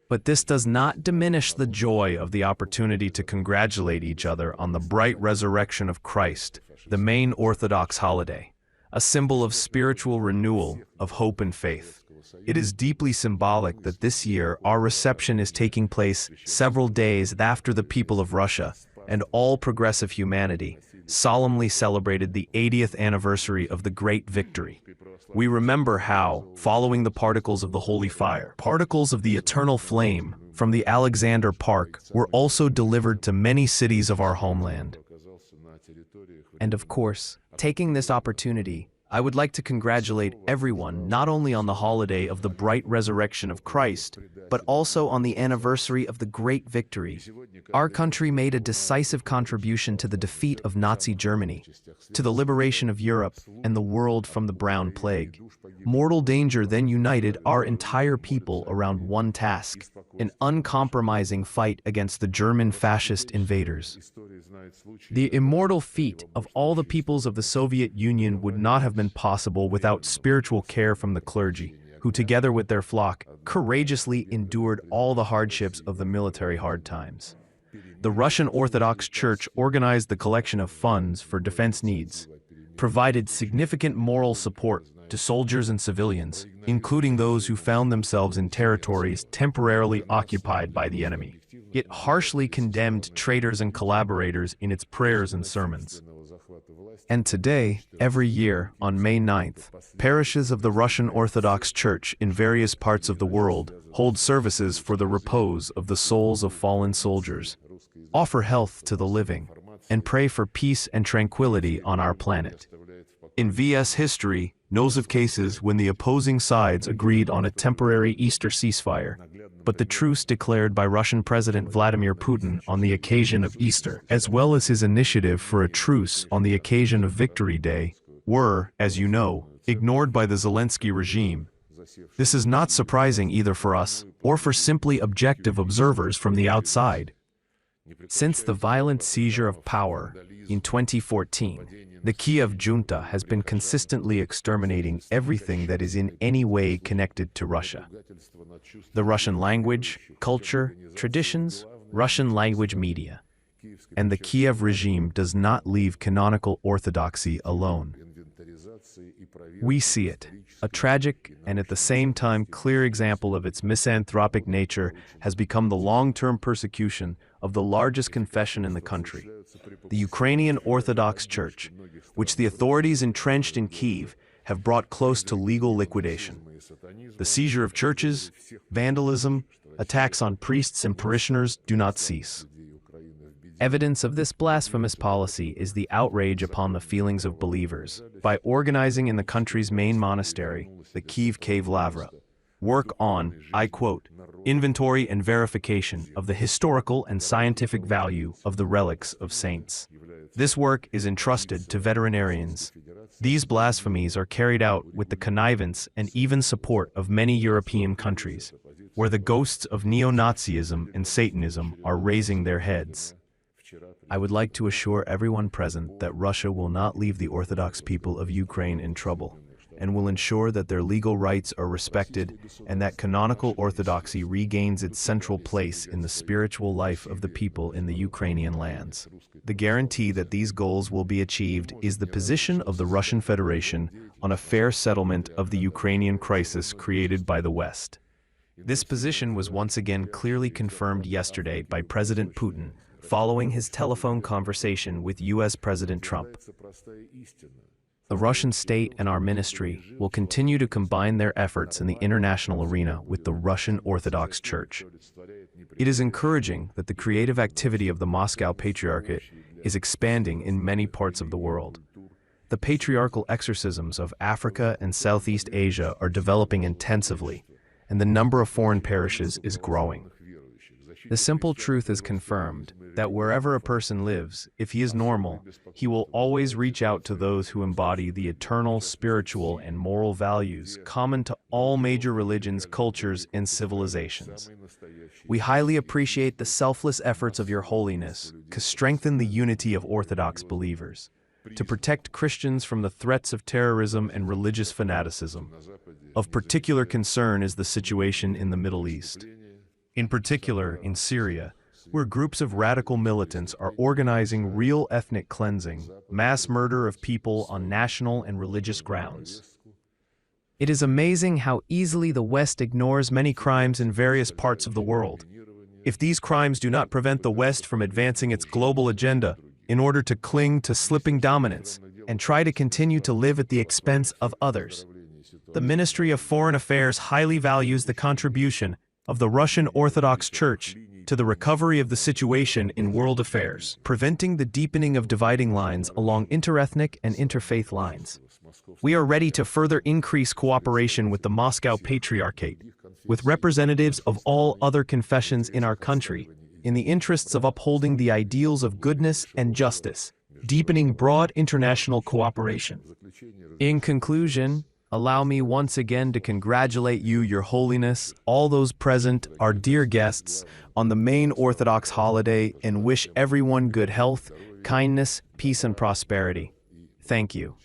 But this does not diminish the joy of the opportunity to congratulate each other on the bright resurrection of Christ, the main Orthodox holiday, a symbol of spiritual renewal, of hope and faith. It is deeply symbolic that this year our reception is taking place several days after the people of Russia and all progressive humanity solemnly celebrated the 80th anniversary of the Great Victory. We remember how, following the particles of the holy fire, particles of the eternal flame from the Alexander Park were also delivered to many cities of our homeland. And of course, taking this opportunity, I would like to congratulate everyone not only on the holiday of the bright resurrection of Christ, but also on the anniversary of the Great Victory. Our country made a decisive contribution to the defeat of Nazi Germany, to the liberation of Europe and the world from the Brown Plague. Mortal danger then united our entire people around one task, an uncompromising fight against the German fascist invaders. The immortal feat of all the peoples of the Soviet Union would not have been possible without spiritual care from the clergy, who together with their flock courageously endured all the hardships of the military hard times. The Russian Orthodox Church organized the collection of funds for defense needs, provided significant moral support to soldiers and civilians, including those who found themselves in territories temporarily occupied by the enemy. It harshly condemned traitors and collaborators in its prayers and sermons. And today, every year, on May 9th, parishes of the Russian Orthodox Church in various parts of the world hold services for the repose of the souls of fallen soldiers, offer health to the living, and pray for peace and tranquility on our planet. In VS history knows of cases when the opposing sides agreed on a temporary Easter ceasefire, but the truce declared by Russian President Vladimir Putin on the occasion of Easter, as well as his initiative for a truce on the occasion of Victory Day, were, as you know, ignored by the Zelensky regime. This is not surprising either for us or for simply objective observers from the outside. Since the violent seizure of power in 2014, the Kiev junta has been consistently exterminating everything that is in any way connected to Russia. The Russian language, culture, traditions, Russian language media. And the Kiev regime does not leave canonical orthodoxy alone. We see it. A tragic and at the same time clear example of its misanthropic nature has become the long-term persecution of the largest confession in the country, the Ukrainian Orthodox Church, which the authorities entrenched in Kiev have brought close to legal liquidation. The seizure of churches, vandalism, attacks on priests and parishioners do not cease. Evidence of this blasphemous policy is the outrage upon the feelings of believers by organizing in the country's main monastery, the Kiev Lavrov, work on, I quote, inventory and verification of the historical and scientific value of the relics of saints. This work is entrusted to veterinarians. These blasphemies are carried out with the connivance and even support of many European countries, where the ghosts of Neo-Nazism and Satanism are raising their heads. I would like to assure everyone present that Russia will not leave the Orthodox people of Ukraine in trouble, and will ensure that their legal rights are respected and that canonical orthodoxy regains its central place in the spiritual life of the people in the Ukrainian lands. The guarantee that these goals will be achieved is the position of the Russian Federation on a fair settlement of the Ukrainian crisis created by the West. This position was once again clearly confirmed yesterday by President Putin, following his telephone conversation with U.S. President Trump. The Russian state and our ministry will continue to combine their efforts in the international arena with the Russian Orthodox Church. It is encouraging that the creative activity of the Moscow Patriarchate is expanding in many parts of the world. The patriarchal exorcisms of Africa and Southeast Asia are developing intensively, and the number of foreign parishes is growing. The simple truth is confirmed that wherever a person lives, if he is normal, he will always reach out to those who embody the eternal spiritual and moral values common to all major religions, cultures, and civilizations. We highly appreciate the selfless efforts of Your Holiness to strengthen the unity of Orthodox believers, to protect Christians from the threats of terrorism and religious fanaticism. Of particular concern is the situation in the Middle East. In particular, in Syria, where groups of radical militants are organizing real ethnic cleansing, mass murder of people on national and religious grounds. It is amazing how easily the West ignores many crimes in various parts of the world. If these crimes do not prevent the West from advancing its global agenda in order to cling to slipping dominance and try to continue to live at the expense of others. The Ministry of Foreign Affairs highly values the contribution of the Russian Orthodox Church to the recovery of the situation in world affairs, preventing the deepening of dividing lines along interethnic and interfaith lines. We are ready to further increase cooperation with the Moscow Patriarchate, with representatives of all other confessions in our country, in the interests of upholding the ideals of goodness and justice, deepening broad international cooperation. In conclusion, allow me once again to congratulate you, Your Holiness, all those present, our dear guests, on the main Orthodox holiday and wish everyone good health, kindness, peace and prosperity. Thank you.